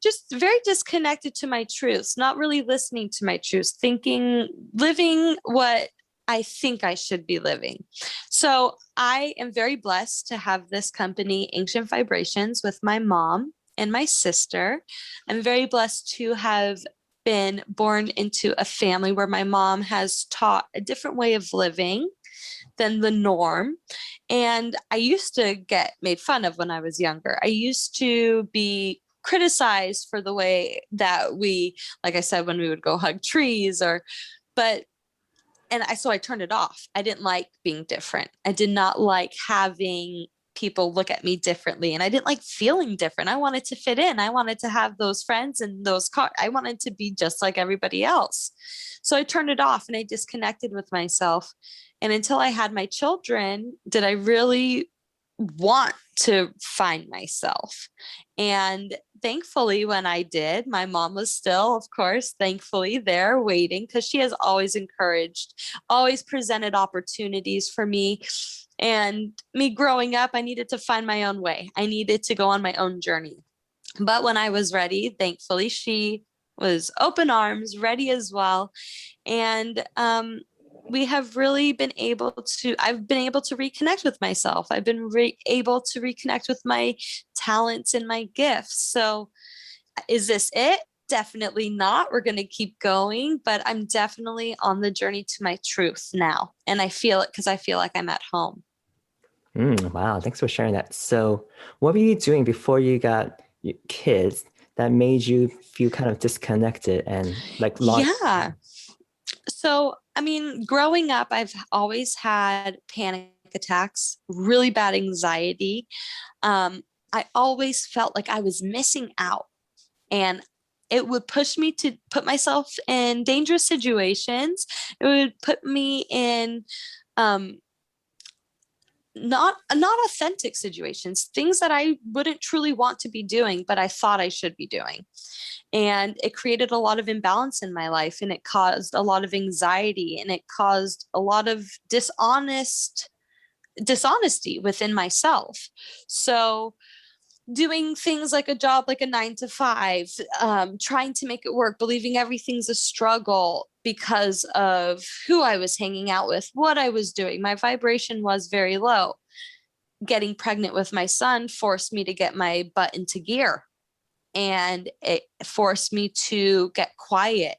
disconnected to my truths, not really listening to my truths, living what I think I should be living. So I am very blessed to have this company, Ancient Vibrations, with my mom and my sister. I'm very blessed to have been born into a family where my mom has taught a different way of living than the norm. And I used to get made fun of when I was younger. I used to be criticized for the way that we, like I said, when we would go hug trees so I turned it off. I didn't like being different. I did not like having people look at me differently, and I didn't like feeling different. I wanted to fit in. I wanted to have those friends and those cars. I wanted to be just like everybody else. So I turned it off and I disconnected with myself. And until I had my children, did I really want to find myself. And thankfully, when I did, my mom was still, of course, thankfully there waiting, because she has always encouraged, always presented opportunities for me. And me growing up, I needed to find my own way. I needed to go on my own journey. But when I was ready, thankfully, she was open arms, ready as well. And we have really been able to, I've been able to reconnect with myself. I've been able to reconnect with my talents and my gifts. So is this it? Definitely not. We're going to keep going, but I'm definitely on the journey to my truth now. And I feel it because I feel like I'm at home.
Wow. Thanks for sharing that. So what were you doing before you got kids that made you feel kind of disconnected and like lost?
Yeah. So, I mean, growing up, I've always had panic attacks, really bad anxiety. I always felt like I was missing out, and it would push me to put myself in dangerous situations. It would put me in not authentic situations, things that I wouldn't truly want to be doing, but I thought I should be doing. And it created a lot of imbalance in my life, and it caused a lot of anxiety, and it caused a lot of dishonesty within myself. So doing things like a job, like a 9 to 5, trying to make it work, believing everything's a struggle because of who I was hanging out with, what I was doing. My vibration was very low. Getting pregnant with my son forced me to get my butt into gear. And it forced me to get quiet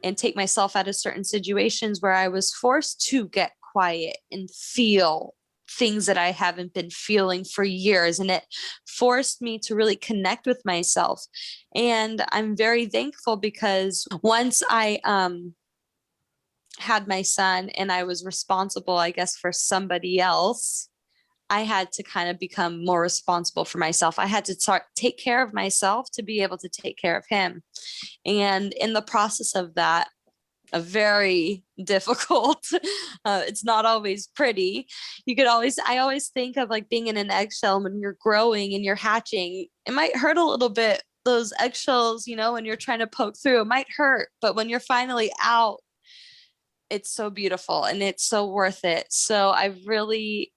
and take myself out of certain situations where I was forced to get quiet and feel things that I haven't been feeling for years. And it forced me to really connect with myself. And I'm very thankful, because once I had my son and I was responsible, I guess, for somebody else, I had to kind of become more responsible for myself. I had to take care of myself to be able to take care of him. And in the process of that, a very difficult, it's not always pretty. I always think of like being in an eggshell when you're growing and you're hatching. It might hurt a little bit, those eggshells, when you're trying to poke through, it might hurt, but when you're finally out, it's so beautiful and it's so worth it. So I've really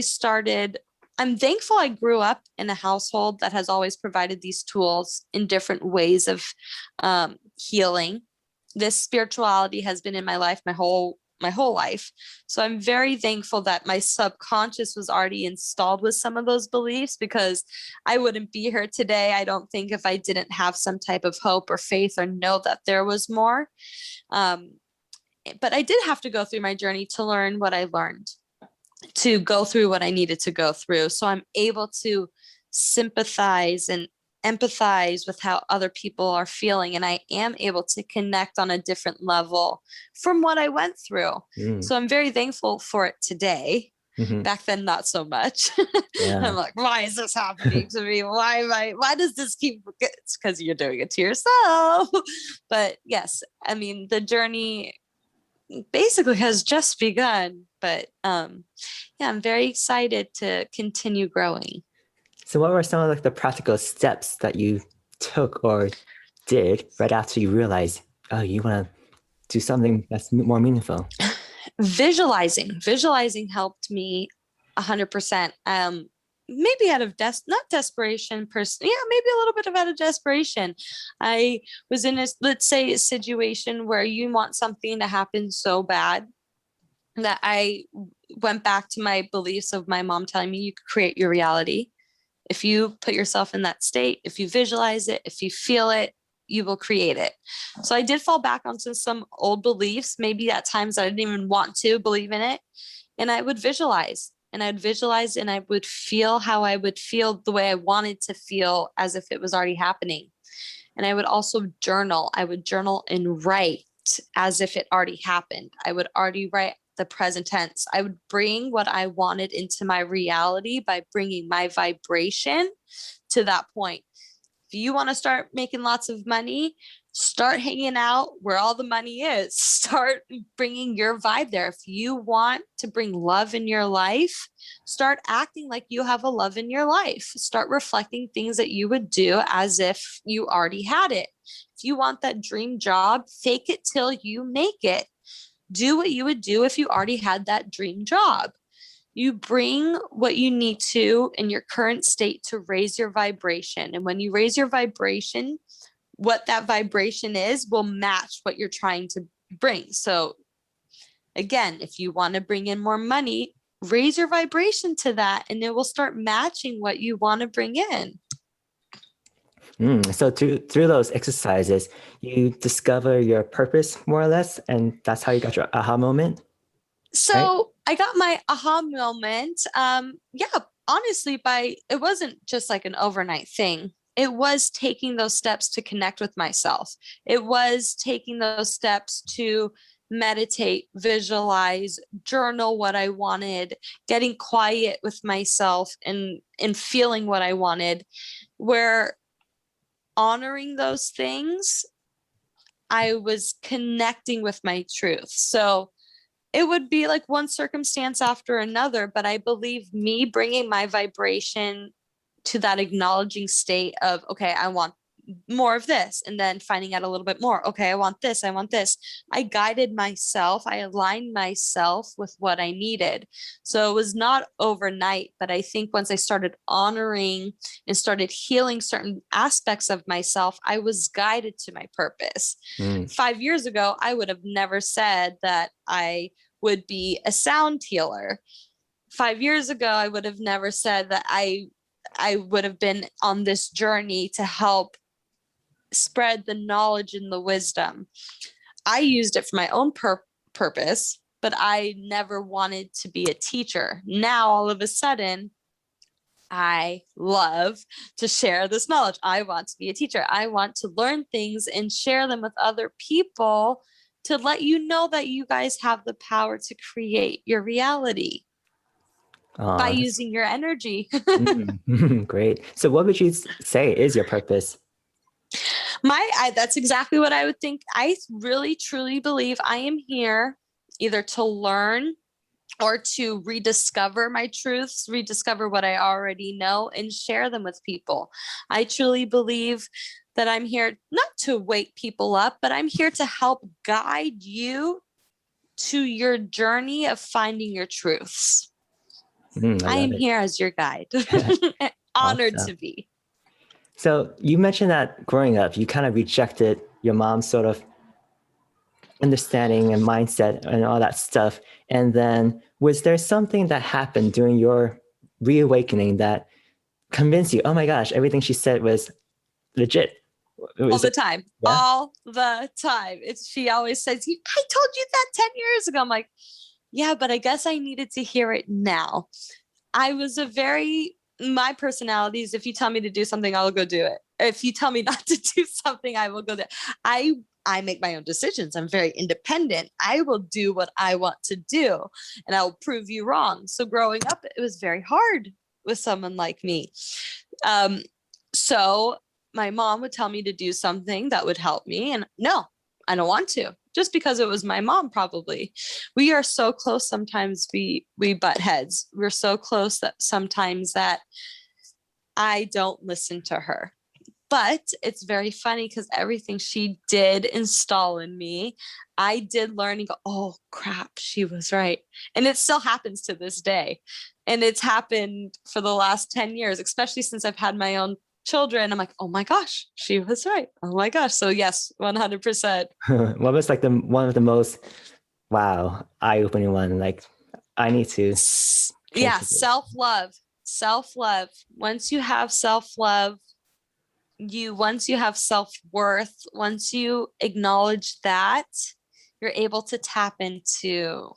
started, I'm thankful I grew up in a household that has always provided these tools in different ways of healing. This spirituality has been in my life my whole life. So I'm very thankful that my subconscious was already installed with some of those beliefs, because I wouldn't be here today, I don't think, if I didn't have some type of hope or faith or know that there was more. But I did have to go through my journey to learn what I learned, to go through what I needed to go through. So I'm able to sympathize and empathize with how other people are feeling. And I am able to connect on a different level from what I went through. So I'm very thankful for it today. Back then, not so much. Yeah. I'm like, why is this happening to me? Why does this keep, it's because you're doing it to yourself. But yes, I mean, the journey basically has just begun, but yeah, I'm very excited to continue growing.
So what were some of like the practical steps that you took or did right after you realized, oh, you want to do something that's more meaningful?
Visualizing helped me 100%. Maybe out of not desperation maybe a little bit of out of desperation. I was in let's say a situation where you want something to happen so bad that I went back to my beliefs of my mom telling me you could create your reality. If you put yourself in that state, if you visualize it, if you feel it, you will create it. So I did fall back onto some old beliefs, maybe at times I didn't even want to believe in it. And I would visualize. And I would feel how I would feel the way I wanted to feel, as if it was already happening. And I would also journal. I would journal and write as if it already happened. I would already write the present tense. I would bring what I wanted into my reality by bringing my vibration to that point. If you want to start making lots of money, start hanging out where all the money is. Start bringing your vibe there. If you want to bring love in your life, start acting like you have a love in your life. Start reflecting things that you would do as if you already had it. If you want that dream job, fake it till you make it. Do what you would do if you already had that dream job. You bring what you need to in your current state to raise your vibration. And when you raise your vibration, what that vibration is will match what you're trying to bring. So again, if you want to bring in more money, raise your vibration to that, and it will start matching what you want to bring in.
So through those exercises, you discover your purpose more or less, and that's how you got your aha moment?
So right? I got my aha moment. Honestly, it wasn't just like an overnight thing. It was taking those steps to connect with myself. It was taking those steps to meditate, visualize, journal what I wanted, getting quiet with myself and feeling what I wanted, where honoring those things, I was connecting with my truth. So it would be like one circumstance after another, but I believe me bringing my vibration to that acknowledging state of, okay, I want more of this, and then finding out a little bit more. Okay, I want this. I guided myself. I aligned myself with what I needed. So it was not overnight, but I think once I started honoring and started healing certain aspects of myself, I was guided to my purpose. 5 years ago, I would have never said that I would be a sound healer. 5 years ago, I would have never said that I would have been on this journey to help spread the knowledge and the wisdom. I used it for my own purpose, but I never wanted to be a teacher. Now, all of a sudden, I love to share this knowledge. I want to be a teacher. I want to learn things and share them with other people to let you know that you guys have the power to create your reality by using your energy.
Great. So what would you say is your purpose?
That's exactly what I would think. I really truly believe I am here either to learn or to rediscover my truths, rediscover what I already know, and share them with people. I truly believe that I'm here not to wake people up, but I'm here to help guide you to your journey of finding your truths.
I
I
love
am
it.
here as your guide. Honored
Awesome.
to be.
So you mentioned that growing up, you kind of rejected your mom's sort of understanding and mindset and all that stuff. And then was there something that happened during your reawakening that convinced you, oh my gosh, everything she said was legit?
All the time.
Yeah.
All the time. She always says, I told you that 10 years ago. I'm like, yeah, but I guess I needed to hear it now. My personality is, if you tell me to do something, I'll go do it. If you tell me not to do something, I will go there. I make my own decisions. I'm very independent. I will do what I want to do, and I'll prove you wrong. So growing up, it was very hard with someone like me. So my mom would tell me to do something that would help me, and no, I don't want to, just because it was my mom. Probably we are so close, sometimes we butt heads. We're so close that sometimes that I don't listen to her. But it's very funny because everything she did install in me, I did learn and go, oh crap, she was right. And it still happens to this day. And it's happened for the last 10 years, especially since I've had my own children. I'm like, oh my gosh, she was right. Oh my gosh. So yes, 100%.
What was like one of the most, wow, eye-opening one? Like, I need to
Yeah,
change this.
self-love. Once you have self-love, once you have self-worth, once you acknowledge that, you're able to tap into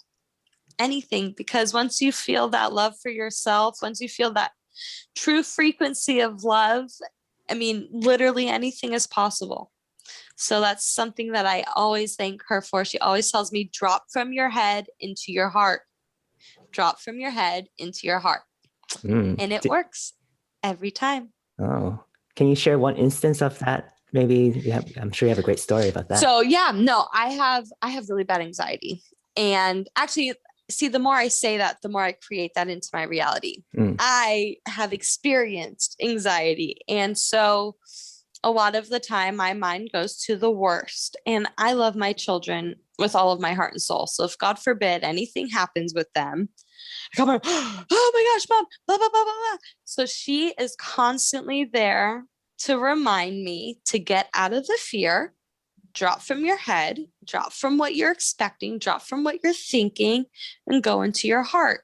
anything, because once you feel that love for yourself, once you feel that true frequency of love, I mean, literally anything is possible. So that's something that I always thank her for. She always tells me, drop from your head into your heart. Drop from your head into your heart. And it works every time.
Oh, can you share one instance of that? Maybe I'm sure you have a great story about that.
So yeah, no, I have really bad anxiety. And actually, see, the more I say that, the more I create that into my reality. I have experienced anxiety. And so a lot of the time my mind goes to the worst. And I love my children with all of my heart and soul. So if God forbid anything happens with them, I come over, oh my gosh, mom, blah, blah, blah, blah, blah. So she is constantly there to remind me to get out of the fear, drop from your head, drop from what you're expecting, drop from what you're thinking, and go into your heart.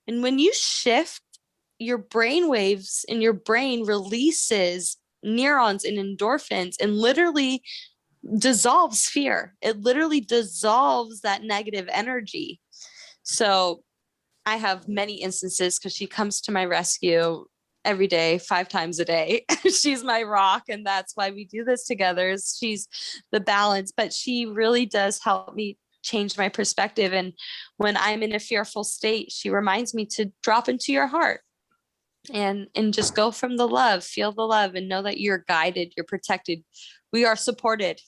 And when you shift, your brain waves in your brain releases neurons and endorphins and literally dissolves fear. It literally dissolves that negative energy. So I have many instances, because she comes to my rescue every day, 5 times a day. She's my rock. And that's why we do this together. She's the balance, but she really does help me change my perspective. And when I'm in a fearful state, she reminds me to drop into your heart and just go from the love, feel the love, and know that you're guided, you're protected. We are supported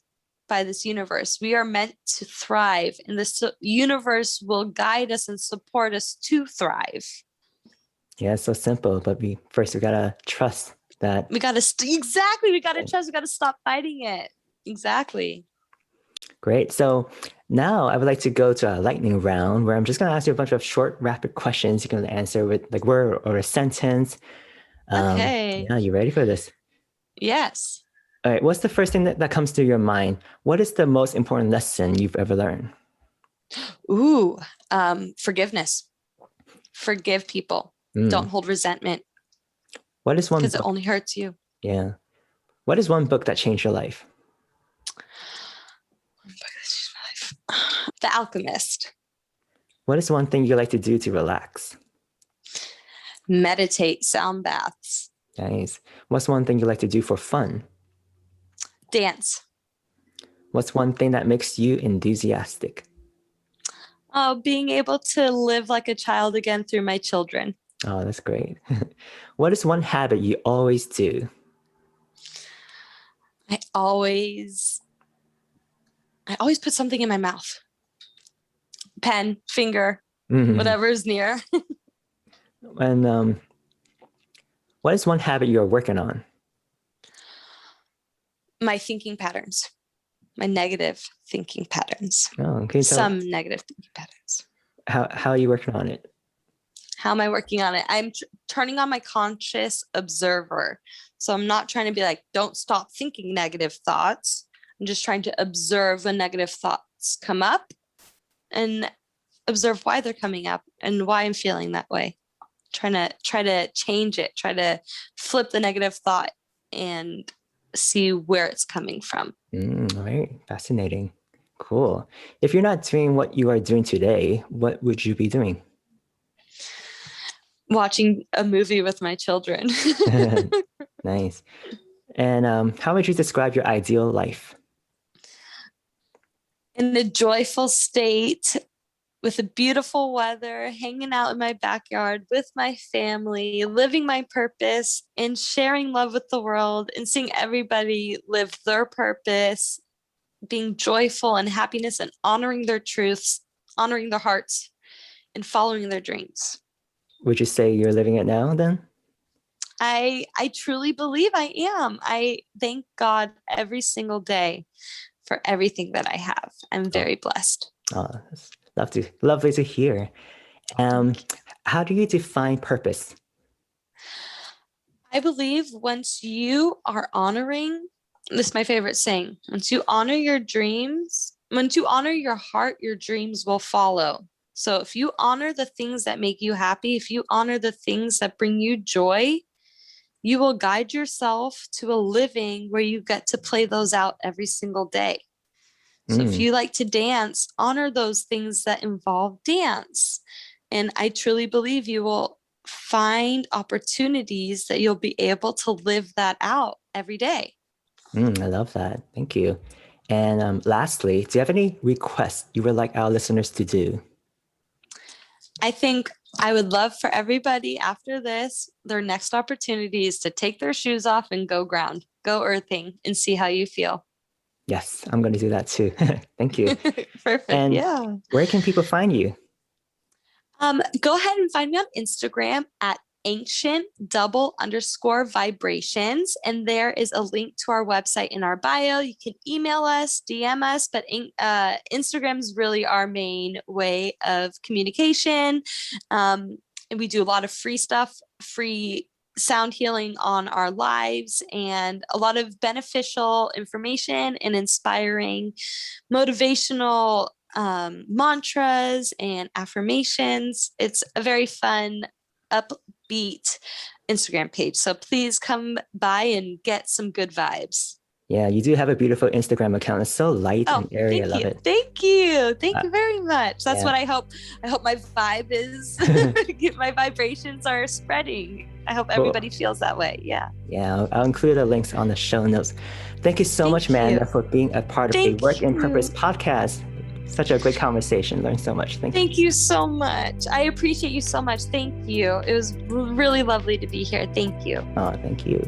by this universe. We are meant to thrive, and this universe will guide us and support us to thrive.
Yeah, it's so simple, but we gotta trust that.
We gotta exactly. We gotta trust. We gotta stop fighting it. Exactly.
Great. So now I would like to go to a lightning round where I'm just gonna ask you a bunch of short, rapid questions. You can answer with like word or a sentence.
Okay.
Yeah, you ready for this?
Yes.
All right. What's the first thing that comes to your mind? What is the most important lesson you've ever learned?
Ooh, forgiveness. Forgive people. Don't hold resentment.
What is one book?
Because it only hurts you.
Yeah. What is one book that changed your life?
The Alchemist.
What is one thing you like to do to relax?
Meditate, sound baths.
Nice. What's one thing you like to do for fun?
Dance.
What's one thing that makes you enthusiastic?
Being able to live like a child again through my children.
Oh, that's great. What is one habit you always do?
I always put something in my mouth. Pen, finger, whatever is near.
And what is one habit you're working on?
My thinking patterns, my negative thinking patterns.
Oh, can you tell
Some negative thinking patterns.
how are you working on it?
How am I working on it? I'm turning on my conscious observer. So I'm not trying to be like, don't stop thinking negative thoughts. I'm just trying to observe when negative thoughts come up and observe why they're coming up and why I'm feeling that way. Try to change it, try to flip the negative thought and see where it's coming from.
Very fascinating. Cool. If you're not doing what you are doing today, what would you be doing?
Watching a movie with my children.
Nice. And how would you describe your ideal life?
In a joyful state, with a beautiful weather, hanging out in my backyard with my family, living my purpose and sharing love with the world and seeing everybody live their purpose, being joyful and happiness and honoring their truths, honoring their hearts and following their dreams.
Would you say you're living it now then?
I truly believe I am. I thank God every single day for everything that I have. I'm very blessed.
Oh, that's lovely to hear. How do you define purpose?
I believe once you are honoring, this is my favorite saying, once you honor your dreams, once you honor your heart, your dreams will follow. So if you honor the things that make you happy, if you honor the things that bring you joy, you will guide yourself to a living where you get to play those out every single day. So if you like to dance, honor those things that involve dance. And I truly believe you will find opportunities that you'll be able to live that out every day.
I love that. Thank you. And lastly, do you have any requests you would like our listeners to do?
I think I would love for everybody after this, their next opportunity is to take their shoes off and go ground, go earthing and see how you feel.
Yes, I'm going to do that too. Thank you.
Perfect.
And
yeah.
Where can people find you?
Go ahead and find me on Instagram at ancient_vibrations. And there is a link to our website in our bio. You can email us, DM us, but Instagram is really our main way of communication. And we do a lot of free stuff, free sound healing on our lives, and a lot of beneficial information and inspiring motivational mantras and affirmations. It's a very fun, upbeat Instagram page. So please come by and get some good vibes.
Yeah, you do have a beautiful Instagram account. It's so light and airy. I love it.
Thank you. Thank you very much. That's what I hope. I hope my vibe is, my vibrations are spreading. I hope everybody feels that way. Yeah.
Yeah, I'll include the links on the show notes. Thank you so much, Manda, for being a part of the Work in Purpose podcast. Such a great conversation. Learned so much.
Thank you so much. I appreciate you so much. Thank you. It was really lovely to be here. Thank you.
Oh, thank you.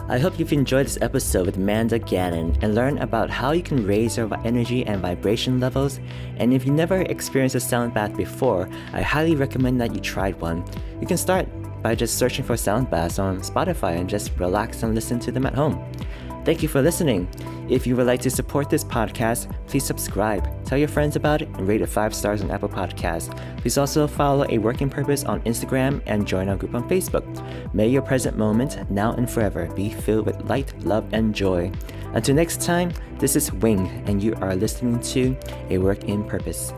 I hope you've enjoyed this episode with Manda Gannon and learned about how you can raise your energy and vibration levels. And if you never experienced a sound bath before, I highly recommend that you try one. You can start by just searching for sound baths on Spotify and just relax and listen to them at home. Thank you for listening. If you would like to support this podcast, please subscribe, tell your friends about it, and rate it 5 stars on Apple Podcasts. Please also follow A Work in Purpose on Instagram and join our group on Facebook. May your present moment, now and forever, be filled with light, love, and joy. Until next time, this is Wing, and you are listening to A Work in Purpose.